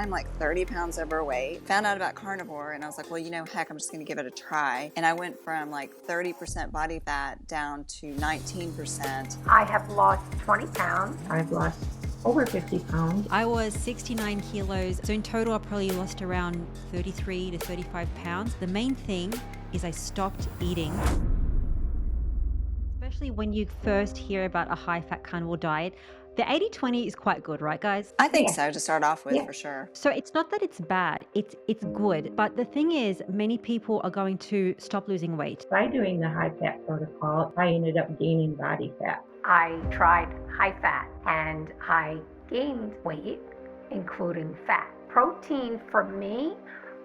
I'm like 30 pounds overweight. Found out about carnivore and I was like, well, heck, I'm just going to give it a try. And I went from like 30% body fat down to 19%. I have lost 20 pounds. I've lost over 50 pounds. I was 69 kilos. So in total, I probably lost around 33 to 35 pounds. The main thing is I stopped eating. Especially when you first hear about a high-fat carnivore diet, the 80-20 is quite good, right, guys? I think so, to start off with, for sure. So it's not that it's bad, it's good. But the thing is, many people are going to stop losing weight. By doing the high fat protocol, I ended up gaining body fat. I tried high fat and I gained weight, including fat. Protein for me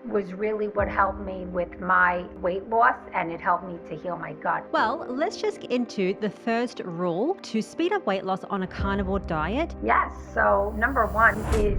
was really what helped me with my weight loss, and it helped me to heal my gut. Well, let's just get into the first rule to speed up weight loss on a carnivore diet. Yes, so number one is...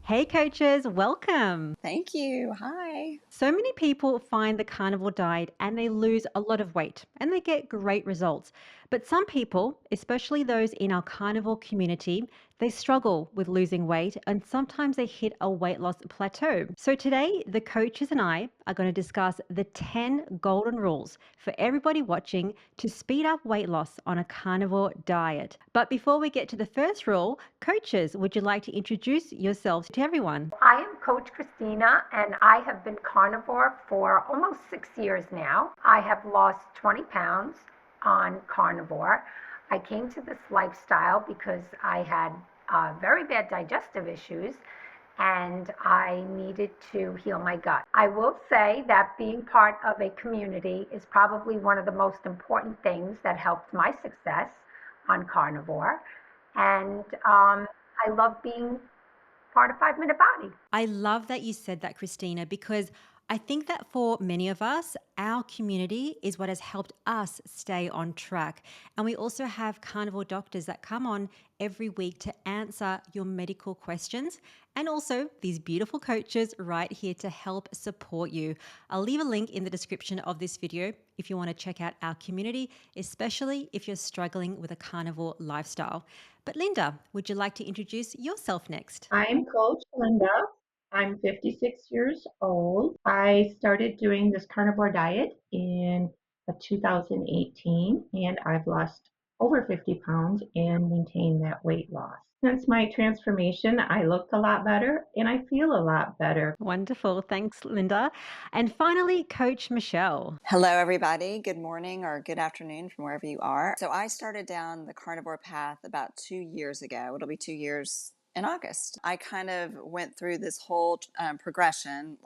Hey coaches, welcome. Thank you. Hi. So many people find the carnivore diet and they lose a lot of weight and they get great results. But some people, especially those in our carnivore community, they struggle with losing weight and sometimes they hit a weight loss plateau. So today, the coaches and I are going to discuss the 10 golden rules for everybody watching to speed up weight loss on a carnivore diet. But before we get to the first rule, coaches, would you like to introduce yourselves to everyone? I am Coach Christina, and I have been carnivore for almost 6 years now. I have lost 20 pounds on carnivore. I came to this lifestyle because I had very bad digestive issues and I needed to heal my gut. I will say that being part of a community is probably one of the most important things that helped my success on carnivore. And I love being part of 5 Minute Body. I love that you said that, Christina, because I think that for many of us, our community is what has helped us stay on track. And we also have carnivore doctors that come on every week to answer your medical questions. And also these beautiful coaches right here to help support you. I'll leave a link in the description of this video if you want to check out our community, especially if you're struggling with a carnivore lifestyle. But Linda, would you like to introduce yourself next? I'm Coach Linda. I'm 56 years old. I started doing this carnivore diet in 2018, and I've lost over 50 pounds and maintained that weight loss. Since my transformation, I look a lot better and I feel a lot better. Wonderful. Thanks, Linda. And finally, Coach Michelle. Hello, everybody. Good morning or good afternoon from wherever you are. So I started down the carnivore path about 2 years ago. It'll be 2 years in August. I kind of went through this whole progression,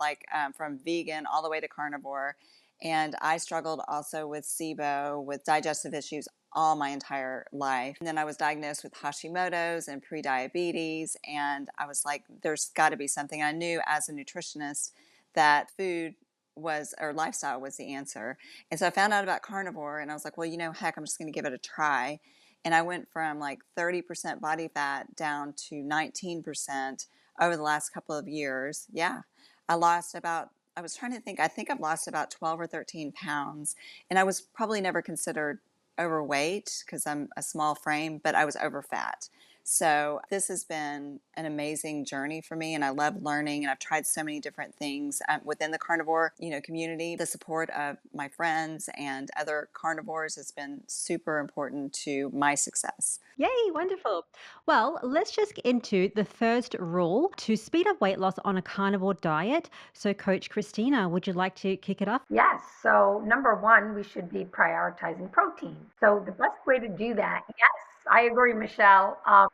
from vegan all the way to carnivore. And I struggled also with SIBO, with digestive issues all my entire life. And then I was diagnosed with Hashimoto's and prediabetes. And I was like, there's got to be something. I knew as a nutritionist that food or lifestyle was the answer. And so I found out about carnivore and I was like, well, heck, I'm just going to give it a try. And I went from like 30% body fat down to 19% over the last couple of years. Yeah. I was trying to think, I think I've lost about 12 or 13 pounds. And I was probably never considered overweight because I'm a small frame, but I was over fat. So this has been an amazing journey for me, and I love learning, and I've tried so many different things within the carnivore, community. The support of my friends and other carnivores has been super important to my success. Yay, wonderful. Well, let's just get into the first rule to speed up weight loss on a carnivore diet. So Coach Christina, would you like to kick it off? Yes, so number one, we should be prioritizing protein. So the best way to do that, yes, I agree, Michelle. I'm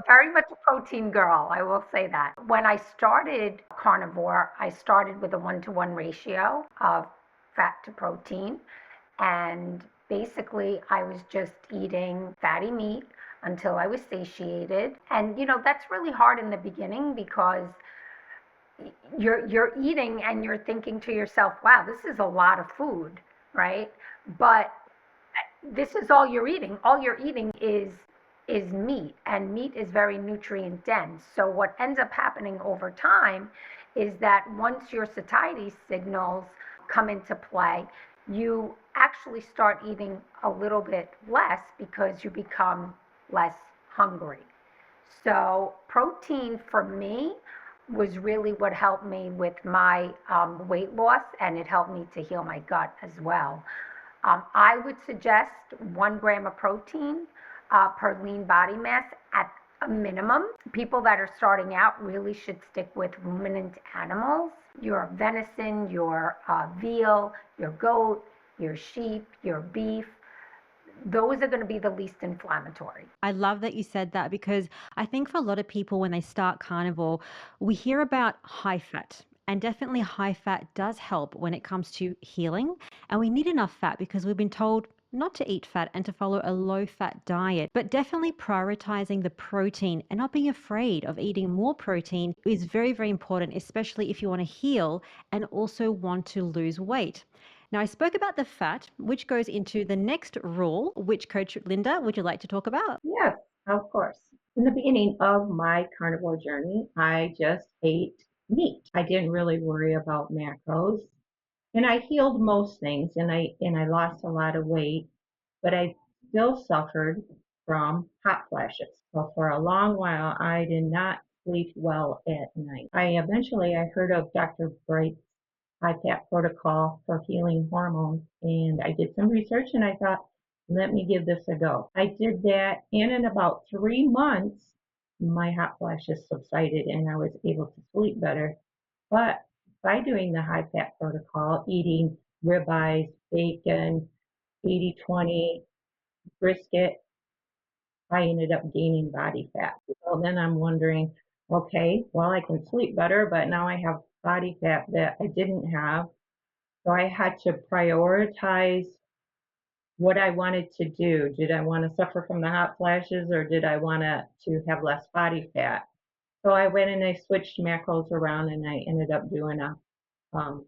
very much a protein girl, I will say that. When I started carnivore, I started with a 1-to-1 ratio of fat to protein. And basically, I was just eating fatty meat until I was satiated. And, that's really hard in the beginning because you're eating and you're thinking to yourself, wow, this is a lot of food, right? But this is all you're eating. All you're eating is meat, and meat is very nutrient dense. So what ends up happening over time is that once your satiety signals come into play, you actually start eating a little bit less because you become less hungry. So protein for me was really what helped me with my weight loss, and it helped me to heal my gut as well. I would suggest 1 gram of protein per lean body mass at a minimum. People that are starting out really should stick with ruminant animals. Your venison, your veal, your goat, your sheep, your beef, those are going to be the least inflammatory. I love that you said that because I think for a lot of people, when they start carnivore, we hear about high fat. And definitely, high fat does help when it comes to healing. And we need enough fat because we've been told not to eat fat and to follow a low fat diet. But definitely prioritizing the protein and not being afraid of eating more protein is very, very important, especially if you want to heal and also want to lose weight. Now, I spoke about the fat, which goes into the next rule, which Coach Linda, would you like to talk about? Yes, of course. In the beginning of my carnivore journey, I just ate meat. I didn't really worry about macros, and I healed most things, and I lost a lot of weight, but I still suffered from hot flashes. So for a long while, I did not sleep well at night. I heard of Dr. Bright's IPAP protocol for healing hormones, and I did some research, and I thought, let me give this a go. I did that, and in about 3 months, my hot flashes subsided, and I was able to sleep better. But by doing the high fat protocol, eating ribeyes, bacon, 80/20, brisket, I ended up gaining body fat. So then I'm wondering, okay, well, I can sleep better, but now I have body fat that I didn't have. So I had to prioritize what I wanted to do. Did I want to suffer from the hot flashes, or did I want to have less body fat? So I went and I switched macros around, and I ended up doing a um,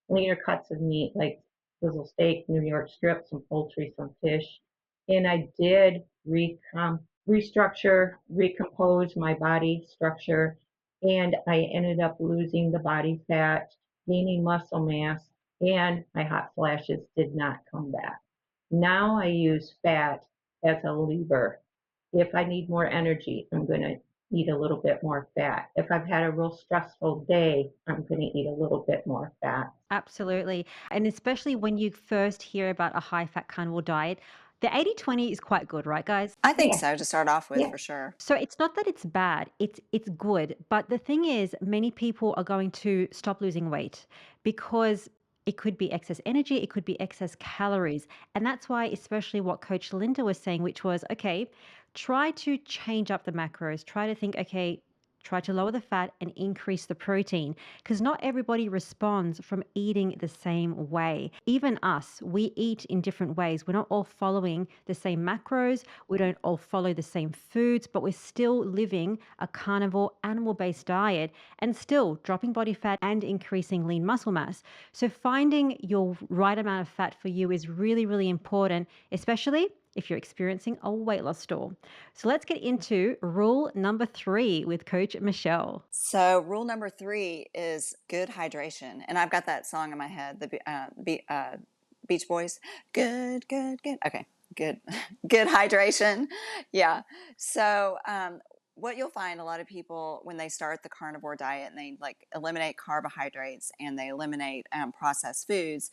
leaner cuts of meat like sizzle steak, New York strip, some poultry, some fish. And I did restructure, recompose my body structure, and I ended up losing the body fat, gaining muscle mass, and my hot flashes did not come back. Now I use fat as a lever. If I need more energy, I'm going to eat a little bit more fat. If I've had a real stressful day, I'm going to eat a little bit more fat. Absolutely. And especially when you first hear about a high fat carnivore diet, the 80/20 is quite good, right, guys? I think Yeah, so to start off with yeah. for sure. So it's not that it's bad, it's good. But the thing is, many people are going to stop losing weight because it could be excess energy, it could be excess calories. And that's why, especially what Coach Linda was saying, which was okay, try to change up the macros, try to think, okay, try to lower the fat and increase the protein because not everybody responds from eating the same way. Even us, we eat in different ways. We're not all following the same macros, we don't all follow the same foods, but we're still living a carnivore animal based diet and still dropping body fat and increasing lean muscle mass. So, finding your right amount of fat for you is really, really important, especially if you're experiencing a weight loss stall. So, let's get into rule number 3 with Coach Michelle. So, rule number 3 is good hydration. And I've got that song in my head, the Beach Boys. Good, good, good. Okay, good, good hydration. Yeah. So, what you'll find a lot of people when they start the carnivore diet and they like eliminate carbohydrates and they eliminate processed foods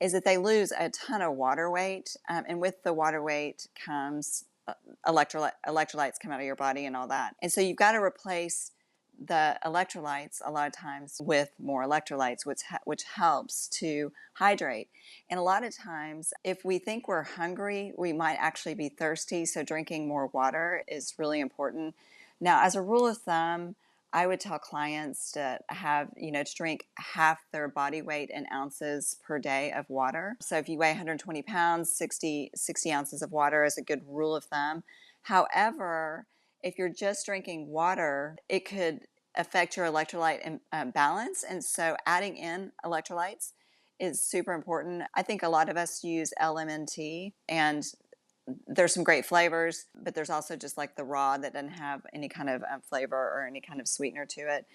is that they lose a ton of water weight. And with the water weight comes electrolytes come out of your body and all that. And so you've got to replace the electrolytes a lot of times with more electrolytes, which helps to hydrate. And a lot of times, if we think we're hungry, we might actually be thirsty. So drinking more water is really important. Now, as a rule of thumb, I would tell clients to to drink half their body weight in ounces per day of water. So if you weigh 120 pounds, 60 ounces of water is a good rule of thumb. However, if you're just drinking water, it could affect your electrolyte balance. And so adding in electrolytes is super important. I think a lot of us use LMNT, and there's some great flavors, but there's also just like the raw that doesn't have any kind of flavor or any kind of sweetener to it.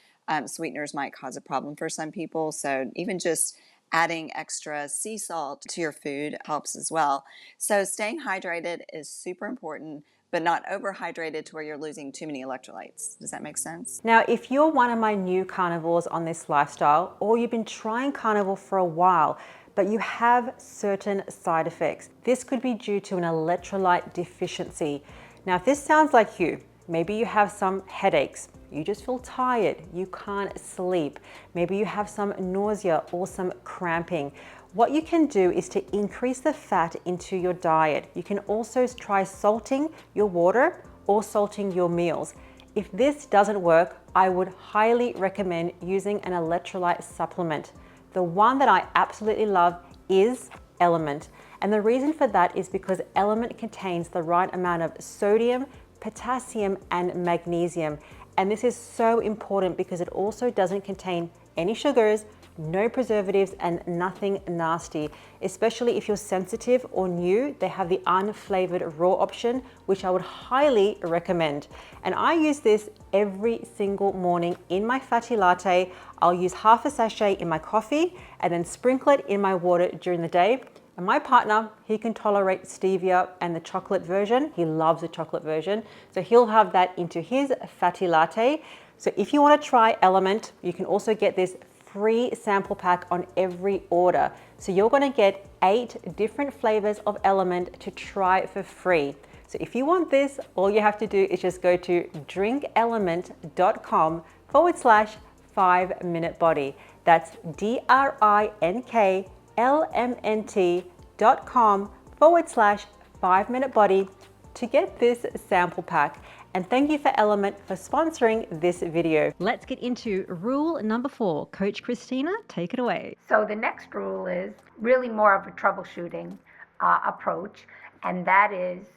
Sweeteners might cause a problem for some people. So even just adding extra sea salt to your food helps as well. So staying hydrated is super important. but not overhydrated to where you're losing too many electrolytes. Does that make sense? Now, if you're one of my new carnivores on this lifestyle, or you've been trying carnivore for a while, but you have certain side effects, this could be due to an electrolyte deficiency. Now, if this sounds like you, maybe you have some headaches, you just feel tired, you can't sleep, maybe you have some nausea or some cramping. What you can do is to increase the fat into your diet. You can also try salting your water or salting your meals. If this doesn't work, I would highly recommend using an electrolyte supplement. The one that I absolutely love is Element. And the reason for that is because Element contains the right amount of sodium, potassium, and magnesium. And this is so important because it also doesn't contain any sugars, no preservatives, and nothing nasty. Especially if you're sensitive or new, they have the unflavored raw option, which I would highly recommend. And I use this every single morning in my fatty latte. I'll use half a sachet in my coffee and then sprinkle it in my water during the day. And my partner, he can tolerate stevia and the chocolate version. He loves the chocolate version. So he'll have that into his fatty latte. So if you want to try Element, you can also get this free sample pack on every order. So you're going to get 8 different flavors of Element to try for free. So if you want this, all you have to do is just go to drinkelement.com/5-minute body. That's DRINKLMNT.com/5-minute body to get this sample pack. And thank you for Element for sponsoring this video. Let's get into rule number 4. Coach Christina, take it away. So the next rule is really more of a troubleshooting approach, and that is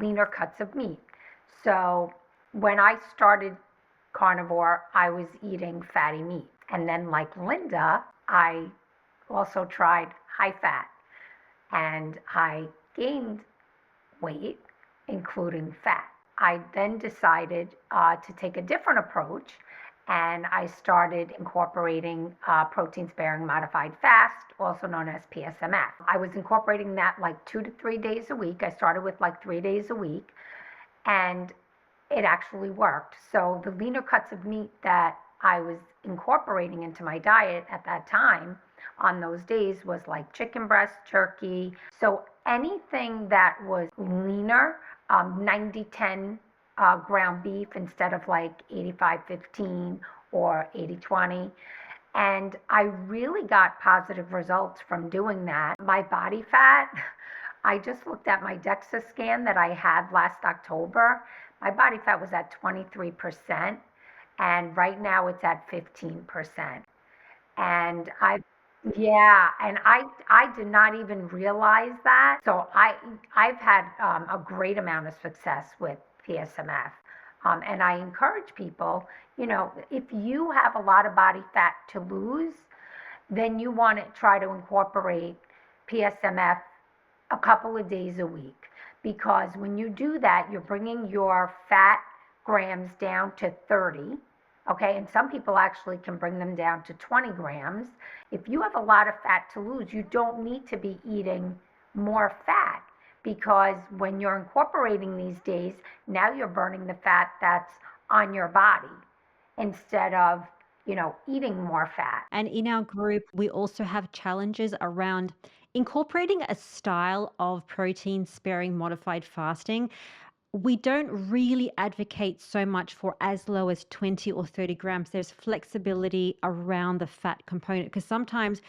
leaner cuts of meat. So when I started carnivore, I was eating fatty meat. And then like Linda, I also tried high fat, and I gained weight, including fat. I then decided to take a different approach, and I started incorporating protein-sparing modified fast, also known as PSMF. I was incorporating that like 2 to 3 days a week. I started with like 3 days a week, and it actually worked. So the leaner cuts of meat that I was incorporating into my diet at that time on those days was like chicken breast, turkey. So anything that was leaner, 90-10 ground beef instead of like 85-15 or 80-20. And I really got positive results from doing that. My body fat, I just looked at my DEXA scan that I had last October. My body fat was at 23%, and right now it's at 15%. And I did not even realize that. So I've had a great amount of success with PSMF. And I encourage people, if you have a lot of body fat to lose, then you want to try to incorporate PSMF a couple of days a week. Because when you do that, you're bringing your fat grams down to 30. Okay, and some people actually can bring them down to 20 grams. If you have a lot of fat to lose, you don't need to be eating more fat, because when you're incorporating these days, now you're burning the fat that's on your body instead of, eating more fat. And in our group, we also have challenges around incorporating a style of protein sparing modified fasting. We don't really advocate so much for as low as 20 or 30 grams. There's flexibility around the fat component because sometimes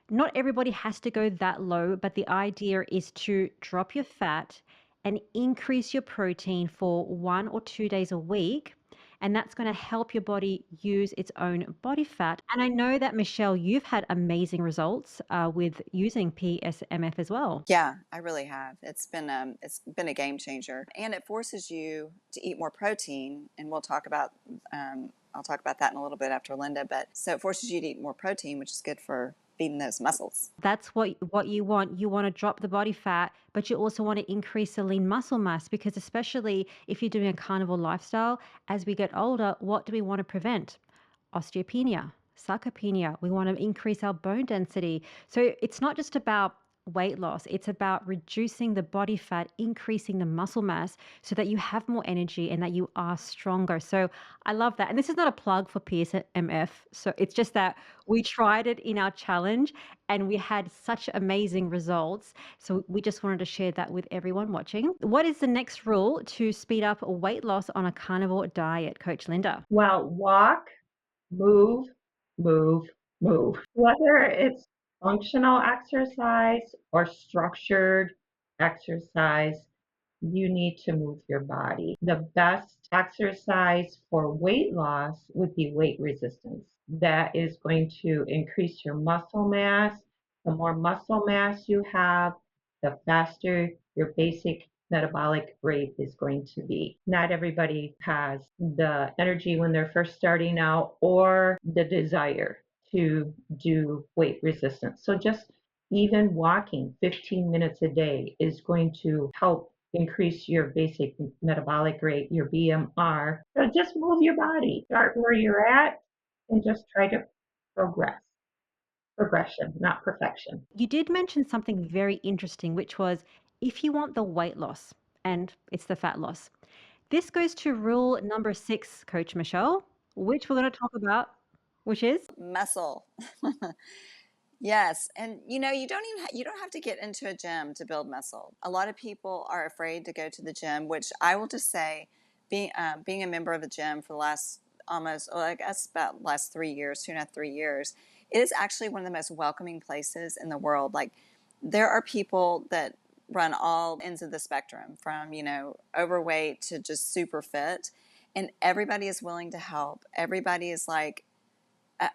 not everybody has to go that low, but the idea is to drop your fat and increase your protein for 1 or 2 days a week. And that's going to help your body use its own body fat. And I know that, Michelle, you've had amazing results with using PSMF as well. Yeah, I really have. It's been a game changer, and it forces you to eat more protein. And we'll talk about I'll talk about that in a little bit after Linda. But so it forces you to eat more protein, which is good for feeding those muscles. That's what you want. You want to drop the body fat, but you also want to increase the lean muscle mass, because especially if you're doing a carnivore lifestyle, as we get older, what do we want to prevent? Osteopenia, sarcopenia. We want to increase our bone density. So it's not just about weight loss. It's about reducing the body fat, increasing the muscle mass so that you have more energy and that you are stronger. So I love that. And this is not a plug for PSMF. So it's just that we tried it in our challenge and we had such amazing results. So we just wanted to share that with everyone watching. What is the next rule to speed up weight loss on a carnivore diet, Coach Linda? Well, walk, move, move, move. Whether it's functional exercise or structured exercise, you need to move your body. The best exercise for weight loss would be weight resistance. That is going to increase your muscle mass. The more muscle mass you have, the faster your basic metabolic rate is going to be. Not everybody has the energy when they're first starting out or the desire to do weight resistance. So just even walking 15 minutes a day is going to help increase your basic metabolic rate, your BMR. So just move your body. Start where you're at and just try to progress. Progression, not perfection. You did mention something very interesting, which was if you want the weight loss and it's the fat loss. This goes to rule number 6, Coach Michelle, which we're going to talk about, which is Muscle. Yes, and you don't have to get into a gym to build muscle. A lot of people are afraid to go to the gym, which I will just say, being a member of a gym for the last almost, well, I guess about last 3 years, 2.5, 3 years, it is actually one of the most welcoming places in the world. Like there are people that run all ends of the spectrum, from overweight to just super fit, and everybody is willing to help. Everybody is like,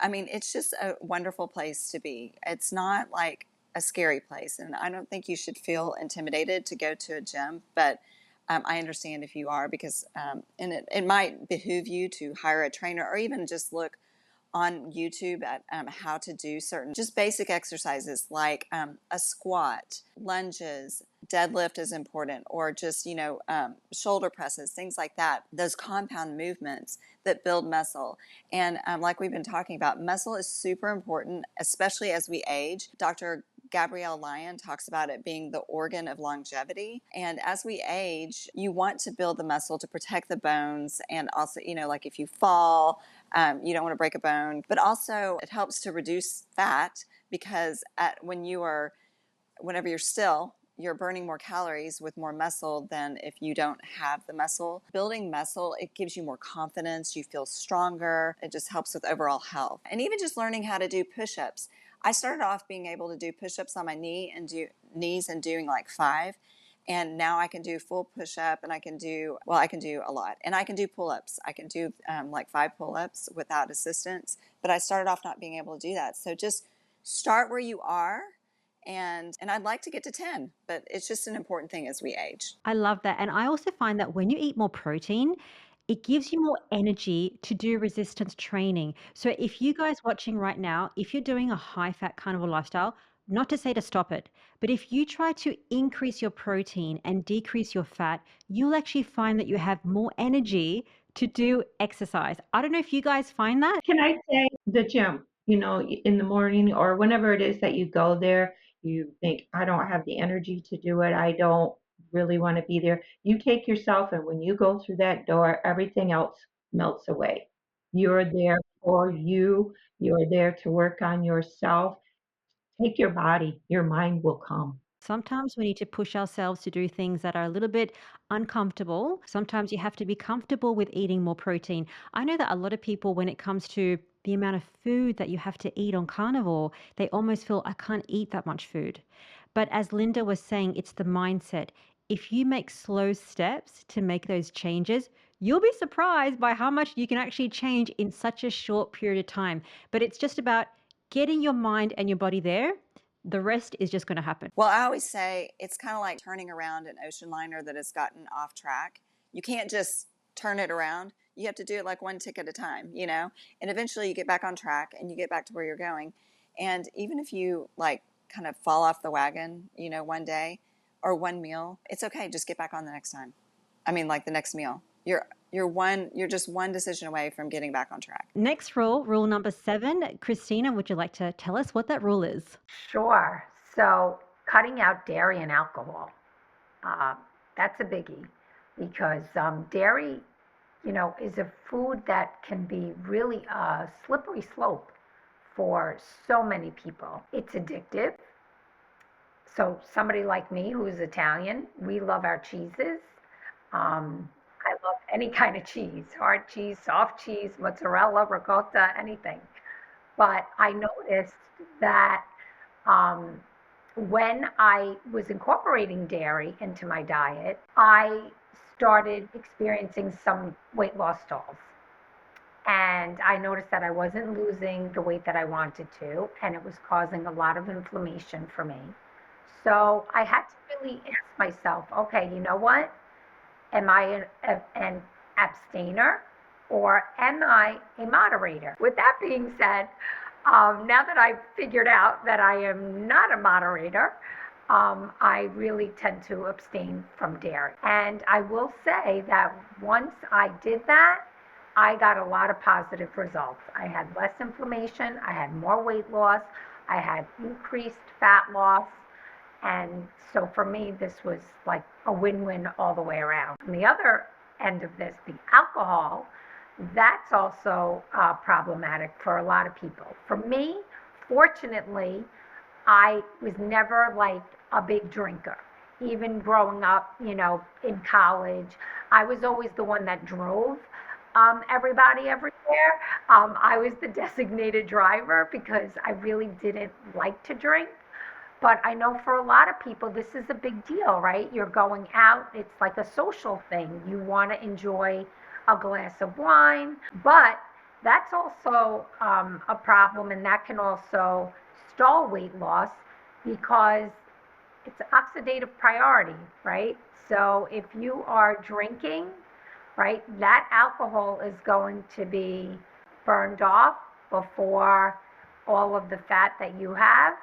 I mean, it's just a wonderful place to be. It's not like a scary place, and I don't think you should feel intimidated to go to a gym. But I understand if you are, because and it might behoove you to hire a trainer or even just look on YouTube at how to do certain just basic exercises like a squat, lunges, deadlift is important, or just shoulder presses, things like that. Those compound movements that build muscle, and like we've been talking about, muscle is super important, especially as we age. Dr. Gabrielle Lyon talks about it being the organ of longevity. And as we age, you want to build the muscle to protect the bones. And also, like if you fall, you don't want to break a bone. But also, it helps to reduce fat because whenever you're still, you're burning more calories with more muscle than if you don't have the muscle. Building muscle, it gives you more confidence, you feel stronger, it just helps with overall health. And even just learning how to do push-ups. I started off being able to do push-ups on my knees and doing like 5. And now I can do full push-up, and I can do a lot. And I can do pull-ups. I can do like 5 pull-ups without assistance. But I started off not being able to do that. So just start where you are. And I'd like to get to 10, but it's just an important thing as we age. I love that. And I also find that when you eat more protein, it gives you more energy to do resistance training. So if you guys watching right now, if you're doing a high fat carnivore lifestyle, not to say to stop it, but if you try to increase your protein and decrease your fat, you'll actually find that you have more energy to do exercise. I don't know if you guys find that. Can I say the gym, in the morning or whenever it is that you go there, you think, I don't have the energy to do it. I don't really want to be there. You take yourself, and when you go through that door, everything else melts away. You're there for you. You're there to work on yourself. Take your body, your mind will come. Sometimes we need to push ourselves to do things that are a little bit uncomfortable. Sometimes you have to be comfortable with eating more protein. I know that a lot of people, when it comes to the amount of food that you have to eat on carnivore, they almost feel, I can't eat that much food. But as Linda was saying, it's the mindset. If you make slow steps to make those changes, you'll be surprised by how much you can actually change in such a short period of time. But it's just about getting your mind and your body there. The rest is just going to happen. Well, I always say it's kind of like turning around an ocean liner that has gotten off track. You can't just turn it around. You have to do it like one tick at a time, and eventually you get back on track and you get back to where you're going. And even if you like kind of fall off the wagon, one day or one meal, it's okay. Just get back on the next time. I mean, like the next meal. You're just one decision away from getting back on track. Next rule number 7. Christina, would you like to tell us what that rule is? Sure. So cutting out dairy and alcohol. Uh, that's a biggie because dairy, is a food that can be really a slippery slope for so many people. It's addictive. So somebody like me who's Italian, we love our cheeses. I love any kind of cheese, hard cheese, soft cheese, mozzarella, ricotta, anything. But I noticed that um, when I was incorporating dairy into my diet, I started experiencing some weight loss stalls. And I noticed that I wasn't losing the weight that I wanted to, and it was causing a lot of inflammation for me. So I had to really ask myself, okay, you know what? Am I an abstainer or am I a moderator? With that being said, now that I've figured out that I am not a moderator, I really tend to abstain from dairy. And I will say that once I did that, I got a lot of positive results. I had less inflammation, I had more weight loss, I had increased fat loss, and so for me, this was like a win-win all the way around. On the other end of this, the alcohol, that's also problematic for a lot of people. For me, fortunately, I was never like a big drinker. Even growing up, in college, I was always the one that drove everybody everywhere. I was the designated driver because I really didn't like to drink. But I know for a lot of people, this is a big deal, right? You're going out, it's like a social thing. You want to enjoy a glass of wine, but that's also a problem, and that can also stall weight loss because it's oxidative priority, right? So if you are drinking, right, that alcohol is going to be burned off before all of the fat that you have.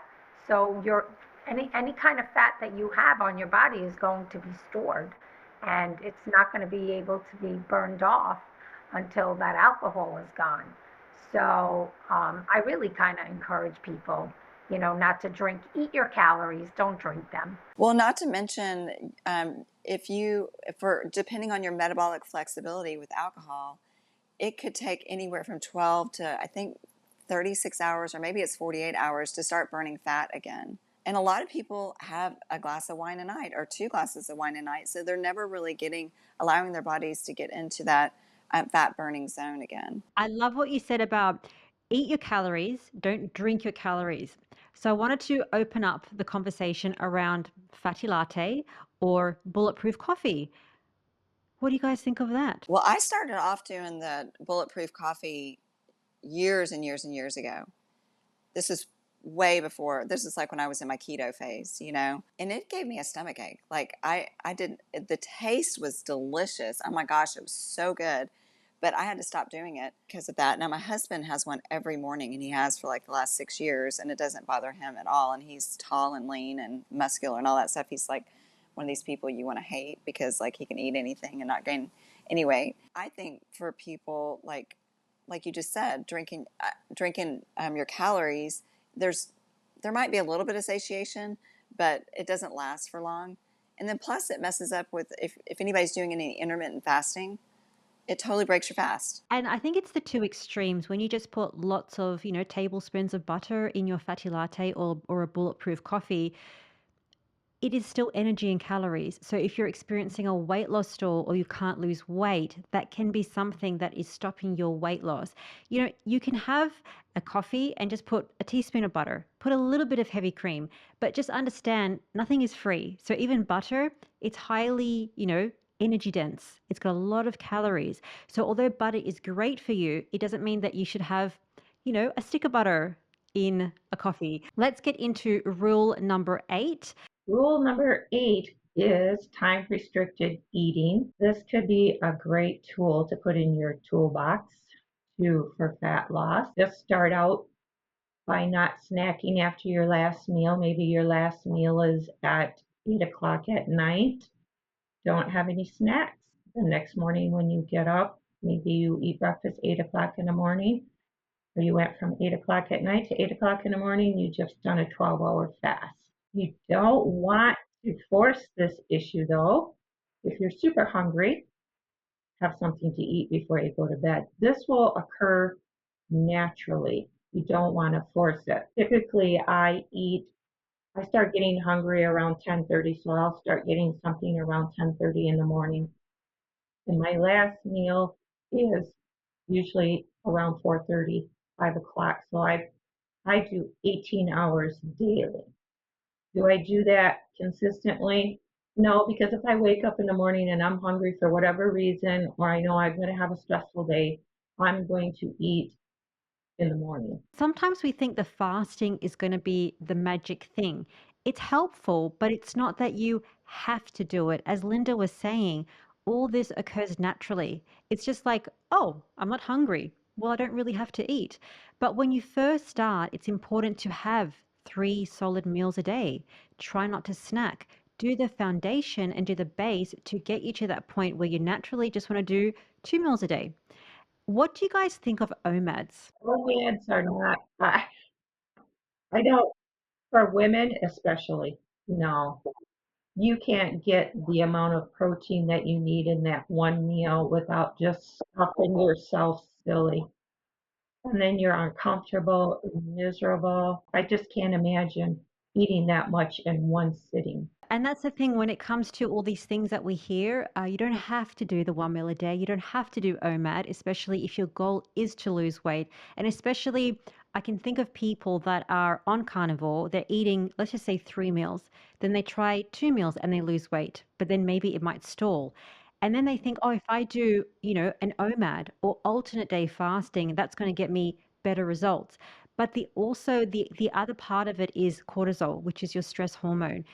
So your any kind of fat that you have on your body is going to be stored, and it's not going to be able to be burned off until that alcohol is gone. So I really kind of encourage people, not to drink. Eat your calories, don't drink them. Well, not to mention, if for depending on your metabolic flexibility with alcohol, it could take anywhere from 12 to I think 36 hours, or maybe it's 48 hours to start burning fat again. And a lot of people have a glass of wine a night or two glasses of wine a night, so they're never really allowing their bodies to get into that fat burning zone again. I love what you said about eat your calories, don't drink your calories. So I wanted to open up the conversation around fatty latte or bulletproof coffee. What do you guys think of that? Well, I started off doing the bulletproof coffee years and years and years ago. This is way before. This is like when I was in my keto phase, and it gave me a stomach ache. Like I didn't. The taste was delicious. Oh my gosh, it was so good. But I had to stop doing it because of that. Now my husband has one every morning, and he has for like the last 6 years, and it doesn't bother him at all. And he's tall and lean and muscular and all that stuff. He's like one of these people you want to hate because like he can eat anything and not gain any weight. I think for people like you just said, drinking your calories, there might be a little bit of satiation, but it doesn't last for long. And then plus it messes up with if anybody's doing any intermittent fasting, it totally breaks your fast. And I think it's the two extremes when you just put lots of, tablespoons of butter in your fatty latte or a bulletproof coffee, it is still energy and calories. So if you're experiencing a weight loss stall or you can't lose weight, that can be something that is stopping your weight loss. You can have a coffee and just put a teaspoon of butter, put a little bit of heavy cream, but just understand nothing is free. So even butter, it's highly, energy dense. It's got a lot of calories. So although butter is great for you, it doesn't mean that you should have, a stick of butter in a coffee. Let's get into rule number 8. Rule number 8 is time restricted eating. This could be a great tool to put in your toolbox for fat loss. Just start out by not snacking after your last meal. Maybe your last meal is at 8 o'clock at night. Don't have any snacks. The next morning when you get up, maybe you eat breakfast 8 o'clock in the morning, or you went from 8 o'clock at night to 8 o'clock in the morning, you just done a 12-hour fast. You don't want to force this issue though. If you're super hungry, have something to eat before you go to bed. This will occur naturally. You don't want to force it. Typically, I start getting hungry around 10:30, so I'll start getting something around 10:30 in the morning. And my last meal is usually around 4:30, 5 o'clock. So I do 18 hours daily. Do I do that consistently? No, because if I wake up in the morning and I'm hungry for whatever reason, or I know I'm going to have a stressful day, I'm going to eat in the morning. Sometimes we think the fasting is going to be the magic thing. It's helpful, but it's not that you have to do it. As Linda was saying, all this occurs naturally. It's just like, oh, I'm not hungry. Well, I don't really have to eat. But when you first start, it's important to have 3 solid meals a day. Try not to snack. Do the foundation and do the base to get you to that point where you naturally just want to do 2 meals a day. What do you guys think of OMADs? OMADs are not, I don't, for women especially, no. You can't get the amount of protein that you need in that one meal without just stuffing yourself silly. And then you're uncomfortable, miserable. I just can't imagine eating that much in one sitting. And that's the thing when it comes to all these things that we hear, you don't have to do the 1 meal a day. You don't have to do OMAD, especially if your goal is to lose weight. And especially, I can think of people that are on carnivore, they're eating, let's just say 3 meals. Then they try 2 meals and they lose weight, but then maybe it might stall. And then they think, oh, if I do, an OMAD or alternate day fasting, that's going to get me better results. But the other part of it is cortisol, which is your stress hormone.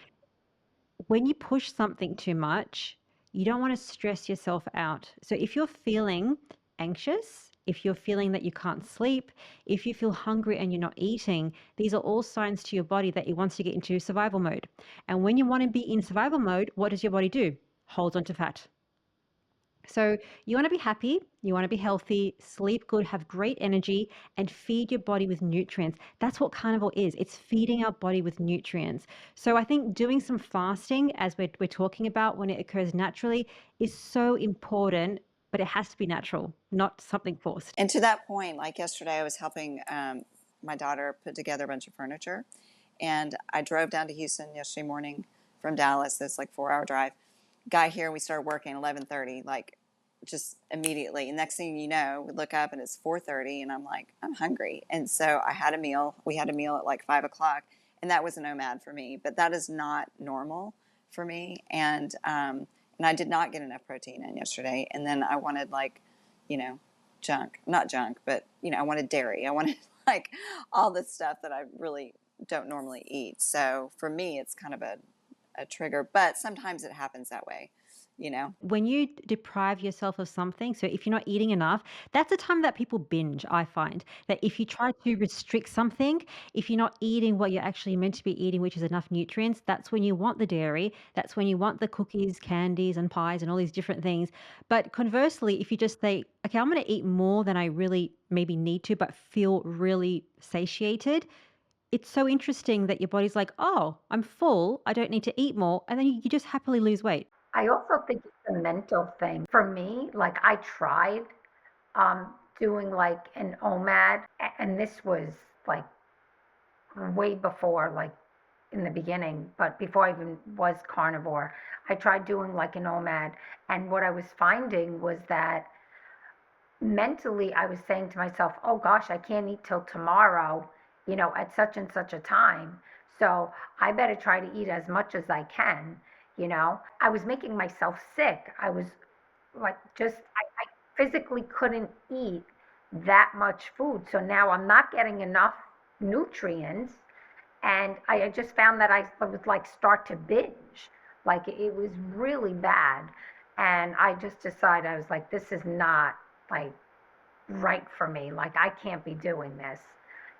When you push something too much, you don't want to stress yourself out. So if you're feeling anxious, if you're feeling that you can't sleep, if you feel hungry and you're not eating, these are all signs to your body that it wants to get into survival mode. And when you want to be in survival mode, what does your body do? Holds onto fat. So you want to be happy, you want to be healthy, sleep good, have great energy, and feed your body with nutrients. That's what carnivore is. It's feeding our body with nutrients. So I think doing some fasting, as we're talking about when it occurs naturally, is so important, but it has to be natural, not something forced. And to that point, like yesterday, I was helping my daughter put together a bunch of furniture. And I drove down to Houston yesterday morning from Dallas. That's like 4 hour drive. Got here, we started working at 11:30, like just immediately. And next thing you know, we look up and it's 4:30, and I'm like, I'm hungry. And so I had a meal. We had a meal at like 5 o'clock, and that was a nomad for me. But that is not normal for me. And I did not get enough protein in yesterday. And then I wanted like, you know, junk, not junk, but I wanted dairy. I wanted like all this stuff that I really don't normally eat. So for me, it's kind of a trigger, but sometimes it happens that way. When you deprive yourself of something, so if you're not eating enough, that's the time that people binge. I find that if you try to restrict something, if you're not eating what you're actually meant to be eating, which is enough nutrients, that's when you want the dairy, that's when you want the cookies, candies, and pies, and all these different things. But conversely, if you just say, okay, I'm going to eat more than I really maybe need to, but feel really satiated, it's so interesting that your body's like, oh, I'm full, I don't need to eat more, and then you just happily lose weight. I also think it's a mental thing. For me, like I tried doing like an OMAD, and this was like way before, like in the beginning, but before I even was carnivore. I tried doing like an OMAD, and what I was finding was that mentally I was saying to myself, oh gosh, I can't eat till tomorrow, at such and such a time. So I better try to eat as much as I can. I was making myself sick. I was like, I physically couldn't eat that much food. So now I'm not getting enough nutrients. And I just found that I would like start to binge. Like it was really bad. And I just decided, I was like, this is not like right for me. Like I can't be doing this.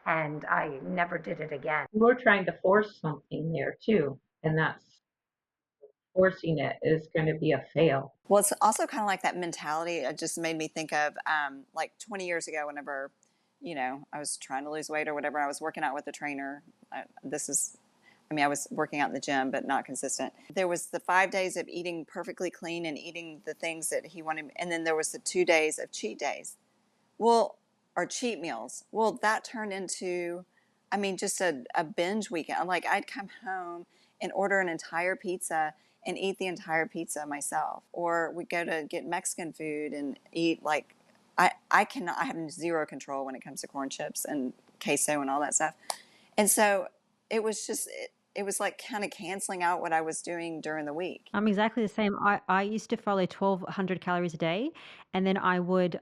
And I never did it again. We're trying to force something there too, and that's forcing it is going to be a fail. Well, it's also kind of like that mentality. It just made me think of like 20 years ago, whenever I was trying to lose weight or whatever. I was working out with a trainer. This is I mean, I was working out in the gym, but not consistent. There was the 5 days of eating perfectly clean and eating the things that he wanted. And then there was the 2 days of cheat days. Well, or cheat meals. Well, that turned into, I mean, just a binge weekend. Like I'd come home and order an entire pizza and eat the entire pizza myself. Or we'd go to get Mexican food and eat like, I cannot, I have zero control when it comes to corn chips and queso and all that stuff. And so it was just, it was like kind of canceling out what I was doing during the week. I'm exactly the same. I used to follow 1,200 calories a day, and then I would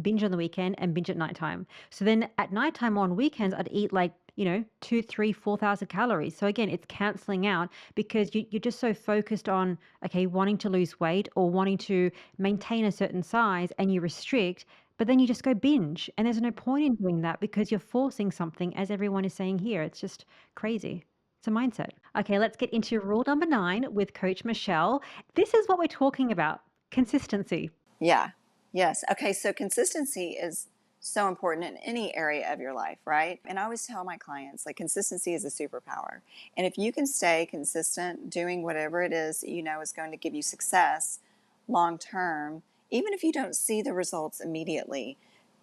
binge on the weekend and binge at nighttime. So then at nighttime on weekends, I'd eat like, 2, 3, 4,000 calories. So again, it's canceling out because you're just so focused on, okay, wanting to lose weight or wanting to maintain a certain size and you restrict, but then you just go binge. And there's no point in doing that because you're forcing something, as everyone is saying here. It's just crazy. It's a mindset. Okay, let's get into rule number 9 with Coach Michelle. This is what we're talking about, consistency. Yeah. Yes. Okay. So consistency is so important in any area of your life, right? And I always tell my clients, like, consistency is a superpower. And if you can stay consistent doing whatever it is that you know is going to give you success long term, even if you don't see the results immediately,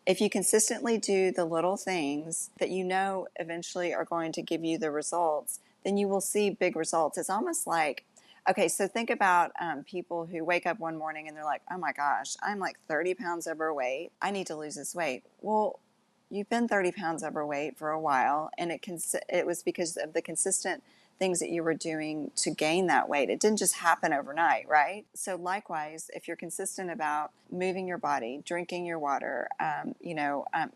if you consistently do the little things that you know eventually are going to give you the results, then you will see big results. It's almost like, okay, so think about people who wake up one morning and they're like, oh my gosh, I'm like 30 pounds overweight. I need to lose this weight. Well, you've been 30 pounds overweight for a while, and it was because of the consistent things that you were doing to gain that weight. It didn't just happen overnight, right? So likewise, if you're consistent about moving your body, drinking your water,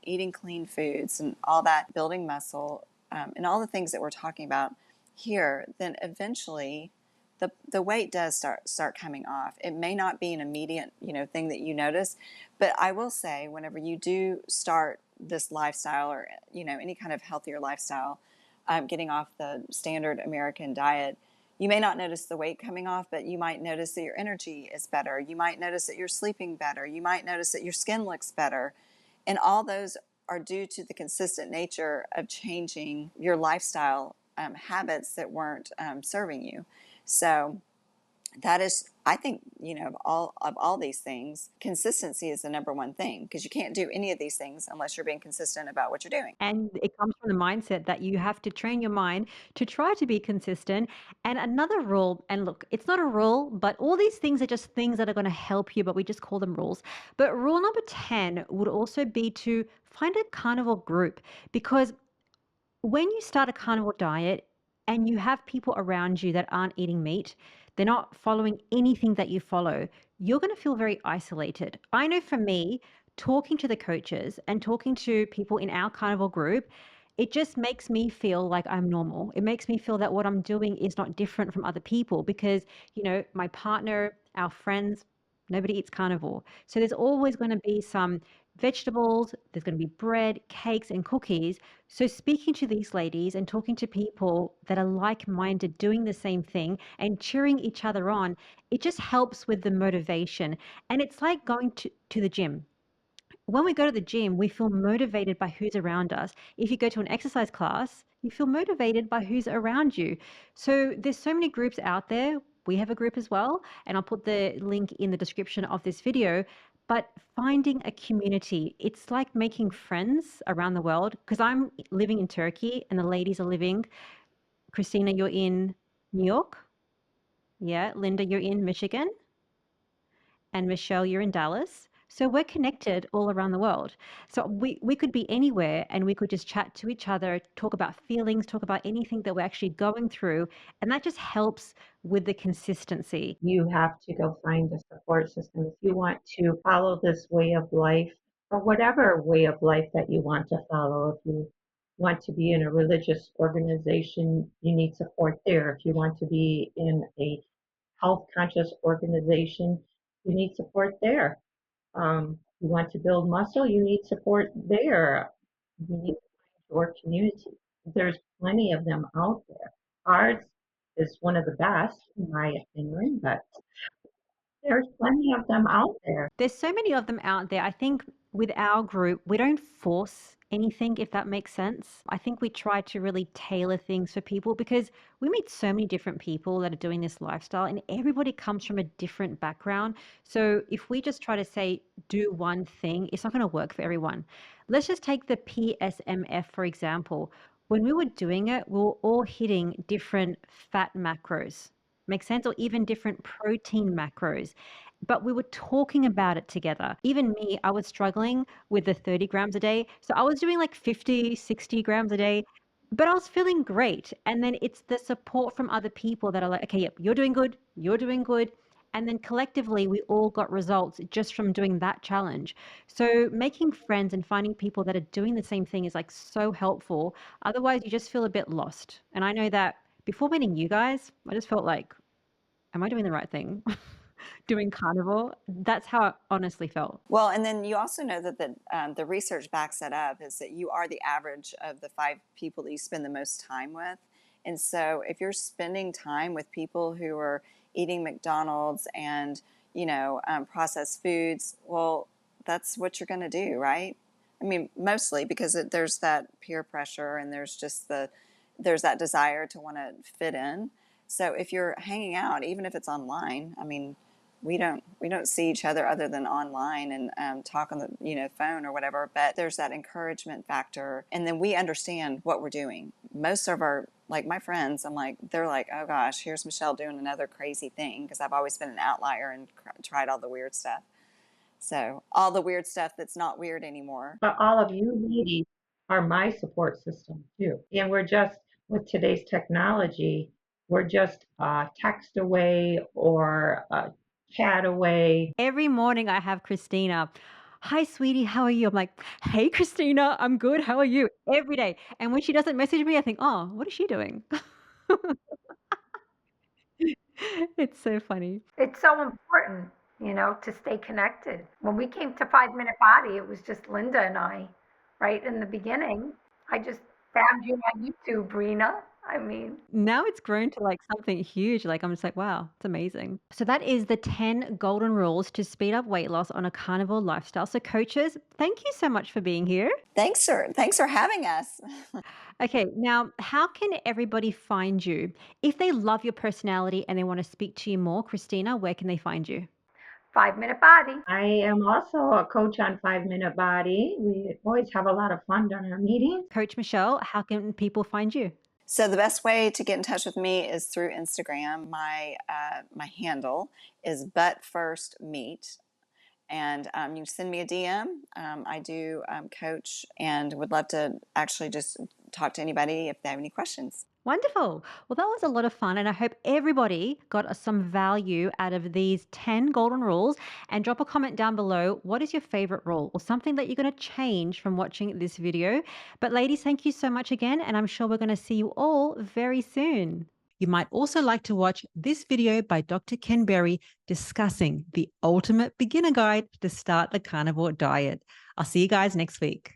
eating clean foods and all that, building muscle, and all the things that we're talking about here, then eventually the weight does start coming off. It may not be an immediate thing that you notice, but I will say whenever you do start this lifestyle or any kind of healthier lifestyle, getting off the standard American diet, you may not notice the weight coming off, but you might notice that your energy is better. You might notice that you're sleeping better. You might notice that your skin looks better. And all those are due to the consistent nature of changing your lifestyle habits that weren't serving you. So that is, I think, of all these things, consistency is the number one thing, because you can't do any of these things unless you're being consistent about what you're doing. And it comes from the mindset that you have to train your mind to try to be consistent. And another rule, and look, it's not a rule, but all these things are just things that are going to help you, but we just call them rules. But rule number 10 would also be to find a carnivore group, because when you start a carnivore diet and you have people around you that aren't eating meat, they're not following anything that you follow, you're going to feel very isolated. I know for me, talking to the coaches and talking to people in our carnivore group, it just makes me feel like I'm normal. It makes me feel that what I'm doing is not different from other people because, my partner, our friends, nobody eats carnivore. So there's always going to be some vegetables, there's going to be bread, cakes, and cookies. So, speaking to these ladies and talking to people that are like minded, doing the same thing and cheering each other on, it just helps with the motivation. And it's like going to the gym. When we go to the gym, we feel motivated by who's around us. If you go to an exercise class, you feel motivated by who's around you. So there's so many groups out there. We have a group as well, and I'll put the link in the description of this video. But finding a community, it's like making friends around the world, because I'm living in Turkey and the ladies are living. Christina, you're in New York. Yeah, Linda, you're in Michigan. And Michelle, you're in Dallas. So we're connected all around the world. So we could be anywhere and we could just chat to each other, talk about feelings, talk about anything that we're actually going through. And that just helps with the consistency. You have to go find a support system if you want to follow this way of life, or whatever way of life that you want to follow. If you want to be in a religious organization, you need support there. If you want to be in a health conscious organization, you need support there. You want to build muscle, you need support there. You need to find your community. There's plenty of them out there. Ours is one of the best, in my opinion, but there's plenty of them out there. There's so many of them out there. I think with our group, we don't force anything, if that makes sense. I think we try to really tailor things for people because we meet so many different people that are doing this lifestyle, and everybody comes from a different background. So if we just try to say, do one thing, it's not going to work for everyone. Let's just take the PSMF, for example. When we were doing it, we were all hitting different fat macros. Make sense? Or even different protein macros. But we were talking about it together. Even me, I was struggling with the 30 grams a day. So I was doing like 50, 60 grams a day, but I was feeling great. And then it's the support from other people that are like, okay, yep, you're doing good, you're doing good. And then collectively, we all got results just from doing that challenge. So making friends and finding people that are doing the same thing is like so helpful. Otherwise, you just feel a bit lost. And I know that before meeting you guys, I just felt like, am I doing the right thing? Doing carnivore? That's how it honestly felt. Well, and then you also know that the research backs that up is that you are the average of the 5 people that you spend the most time with. And so if you're spending time with people who are eating McDonald's and, processed foods, well, that's what you're going to do, right? I mean, mostly because there's that peer pressure and there's that desire to want to fit in. So if you're hanging out, even if it's online, I mean, we don't see each other than online and talk on the phone or whatever. But there's that encouragement factor, and then we understand what we're doing. Most of our like my friends, they're like, oh gosh, here's Michelle doing another crazy thing because I've always been an outlier and tried all the weird stuff. So all the weird stuff that's not weird anymore. But all of you ladies are my support system too. And we're just, with today's technology, we're just a text away or a chat away. Every morning I have Christina. Hi, sweetie, how are you? I'm like, hey, Christina, I'm good. How are you? Every day. And when she doesn't message me, I think, oh, what is she doing? It's so funny. It's so important, to stay connected. When we came to 5 Minute Body, it was just Linda and I, right in the beginning. I just found you on YouTube, Rena. I mean, Now it's grown to like something huge. Like, I'm just like, wow, it's amazing. So, that is the 10 golden rules to speed up weight loss on a carnivore lifestyle. So, coaches, thank you so much for being here. Thanks for having us. Okay, now how can everybody find you? If they love your personality and they want to speak to you more, Christina, where can they find you? 5 Minute Body. I am also a coach on 5 Minute Body. We always have a lot of fun during our meetings. Coach Michelle, how can people find you? So the best way to get in touch with me is through Instagram. My handle is But First Meat, and you can send me a DM. I do coach and would love to actually just talk to anybody if they have any questions. Wonderful. Well, that was a lot of fun, and I hope everybody got some value out of these 10 golden rules. And drop a comment down below. What is your favorite rule or something that you're going to change from watching this video? But, ladies, thank you so much again, and I'm sure we're going to see you all very soon. You might also like to watch this video by Dr. Ken Berry discussing the ultimate beginner guide to start the carnivore diet. I'll see you guys next week.